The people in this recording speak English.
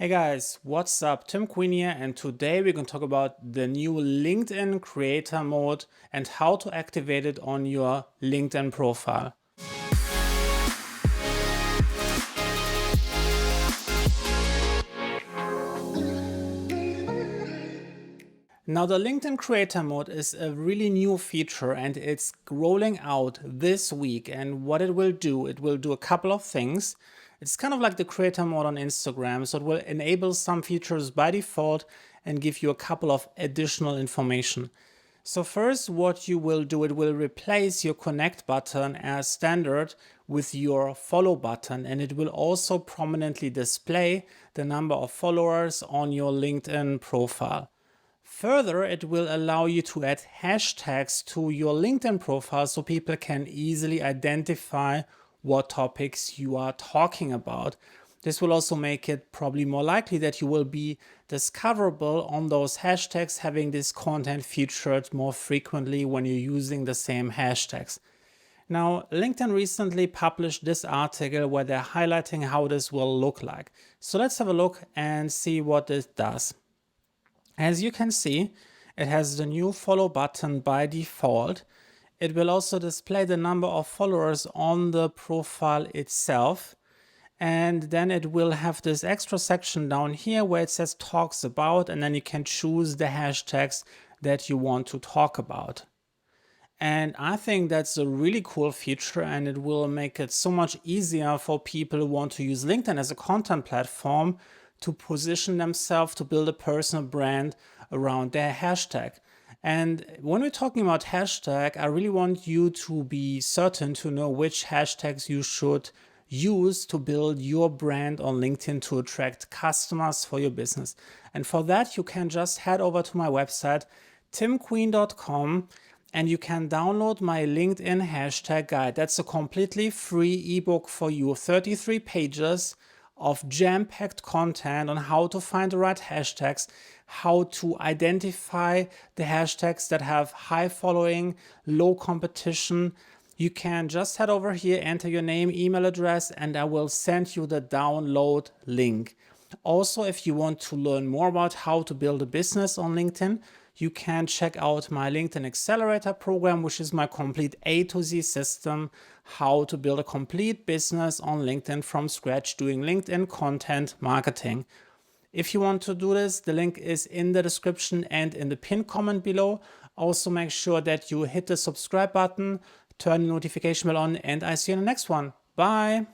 Hey guys, what's up? Tim Queen here, and today we're going to talk about the new LinkedIn Creator Mode and how to activate it on your LinkedIn profile. Now, the LinkedIn Creator Mode is a really new feature and it's rolling out this week. And what it will do a couple of things. It's kind of like the Creator Mode on Instagram. So it will enable some features by default and give you a couple of additional information. So first, what you will do, it will replace your connect button as standard with your follow button, and it will also prominently display the number of followers on your LinkedIn profile. Further, it will allow you to add hashtags to your LinkedIn profile so people can easily identify what topics you are talking about. This will also make it probably more likely that you will be discoverable on those hashtags, having this content featured more frequently when you're using the same hashtags. Now, LinkedIn recently published this article where they're highlighting how this will look like. So let's have a look and see what it does. As you can see, it has the new follow button by default. It will also display the number of followers on the profile itself. And then it will have this extra section down here where it says talks about, and then you can choose the hashtags that you want to talk about. And I think that's a really cool feature, and it will make it so much easier for people who want to use LinkedIn as a content platform to position themselves, to build a personal brand around their hashtag. And when we're talking about hashtag, I really want you to be certain to know which hashtags you should use to build your brand on LinkedIn to attract customers for your business. And for that, you can just head over to my website, timqueen.com, and you can download my LinkedIn hashtag guide. That's a completely free ebook for you, 33 pages of jam-packed content on how to find the right hashtags, how to identify the hashtags that have high following, low competition. You can just head over here, enter your name, email address, and I will send you the download link. Also, if you want to learn more about how to build a business on LinkedIn, you can check out my LinkedIn Accelerator program, which is my complete A to Z system, how to build a complete business on LinkedIn from scratch, doing LinkedIn content marketing. If you want to do this, the link is in the description and in the pinned comment below. Also, make sure that you hit the subscribe button, turn the notification bell on, and I see you in the next one. Bye.